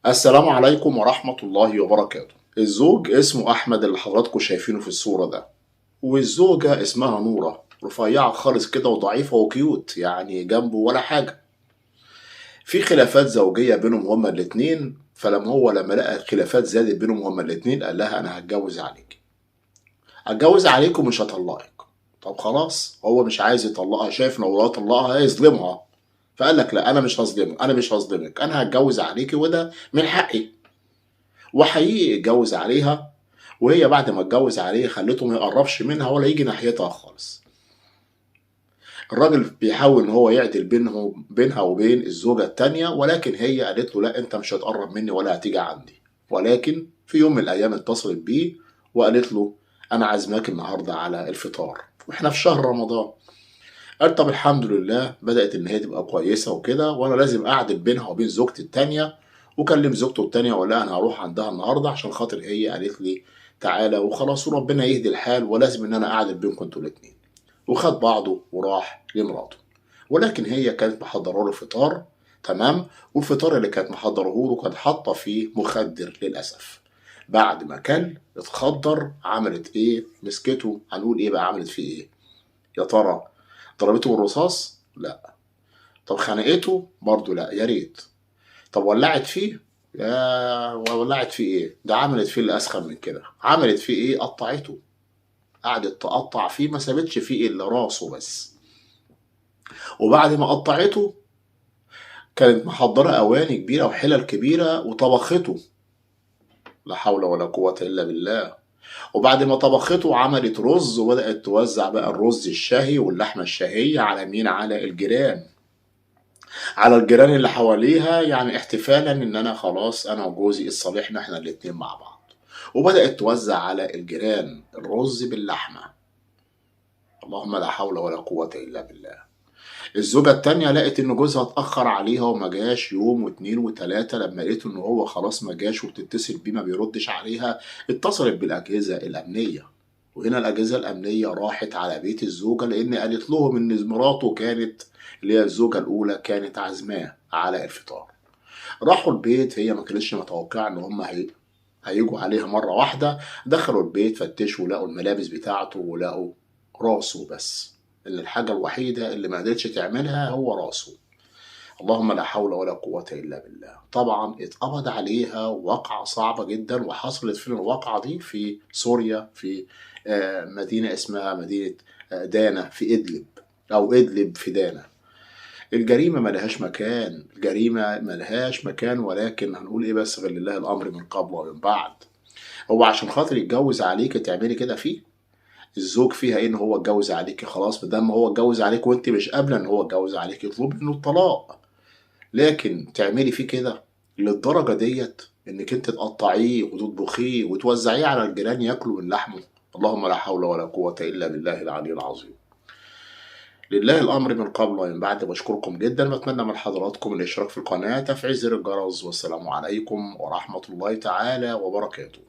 السلام عليكم ورحمة الله وبركاته. الزوج اسمه أحمد اللي حضراتكم شايفينه في الصورة ده، والزوجة اسمها نورة، رفيعة خالص كده وضعيفة وكيوت، يعني جنبه ولا حاجة. في خلافات زوجية بينهم هما الاتنين، فلما لقى الخلافات زادت بينهم هما الاتنين قال لها أنا هتجوز عليك ومش هطلقك. طب خلاص، هو مش عايز يطلقها، شايف لو طلقها هيظلمها، فقال لك لا، أنا مش هظلمك، أنا هتجوز عليكي وده من حقي. وحقيقي اتجوز عليها، وهي بعد ما اتجوز عليه خلته ما يقربش منها ولا يجي ناحيتها خالص. الراجل بيحاول ان هو يعدل بينها وبين الزوجة التانية، ولكن هي قالت له لا، انت مش هتقرب مني ولا هتيجي عندي. ولكن في يوم من الايام اتصلت بيه وقالت له انا عازماك النهارده على الفطار واحنا في شهر رمضان. قال طب الحمد لله، بدأت ان هي تبقى كويسة وكده، وانا لازم اعدل بينها وبين زوجتي التانية. وكلم زوجته التانية وقال لها انا هروح عندها النهارده عشان خاطر هي قالت لي تعالى وخلاص، وربنا يهدي الحال، ولازم ان انا اعدل بينكم انتوا الاتنين. وخد بعضه وراح لمراته. ولكن هي كانت محضره له فطار، تمام. والفطار اللي كانت محضره له كانت حاطه فيه مخدر للاسف. بعد ما كل اتخدر عملت ايه؟ مسكته، هنقول ايه بقى عملت فيه ايه؟ يا ترى ضربته بالرصاص؟ لا. طب خنقته؟ برضه لا، يا ريت. طب ولعت فيه؟ يا ولعت فيه ايه؟ ده عملت فيه اللي اسخن من كده. عملت فيه ايه؟ قطعته. قعدت تقطع فيه، ما سابتش فيه الا راسه بس. وبعد ما قطعته كانت محضرة أواني كبيرة وحلل كبيرة وطبخته. لا حول ولا قوة إلا بالله. وبعد ما طبخته عملت رز، وبدأت توزع بقى الرز الشهي واللحمة الشهية على مين؟ على الجيران. على الجيران اللي حواليها، يعني احتفالا ان انا خلاص انا وجوزي اتصالحنا احنا الاتنين مع بعض. وبدأت توزع على الجيران الرز باللحمة. اللهم لا حول ولا قوة الا بالله. الزوجة التانية لقت ان جوزها اتأخر عليها وما جاش يوم واتنين وتلاتة. لما لقيت ان هو خلاص ما جاش وبتتصل بيه ما بيردش عليها، اتصلت بالأجهزة الأمنية. وهنا الأجهزة الأمنية راحت على بيت الزوجة، لأن قالت لهم إن مراته كانت، اللي هي الزوجة الأولى، كانت عازماه على الفطار. راحوا البيت، هي ما كانتش متوقعة إن هم هيجوا عليها مرة واحدة. دخلوا البيت فتشوا، لقوا الملابس بتاعته ولقوا راسه بس. إن الحاجة الوحيدة اللي ما قدرتش تعملها هو راسه. اللهم لا حول ولا قوة إلا بالله. طبعا اتقبض عليها، وقعة صعبة جدا. وحصلت فين الواقعة دي؟ في سوريا، في مدينة اسمها مدينة دانا في إدلب، أو إدلب في دانا. الجريمة ملهاش مكان، الجريمة ملهاش مكان، ولكن هنقول إيه بس؟ غير لله الأمر من قبل ومن بعد. هو عشان خاطر يتجوز عليك تعملي كده فيه؟ الزوج فيها إيه إن هو اتجوز عليك؟ خلاص، بدل هو اتجوز عليك وأنت مش قابلة إن هو اتجوز عليك، يطلب منه الطلاق. لكن تعملي فيه كده للدرجة ديت، انك انت تقطعيه وتطبخيه وتوزعيه على الجيران ياكلوا من لحمه؟ اللهم لا حول ولا قوة الا بالله العلي العظيم. لله الامر من قبل ومن بعد. بشكركم جدا، بتمنى من حضراتكم الاشتراك في القناة، تفعيل زر الجرس، والسلام عليكم ورحمة الله تعالى وبركاته.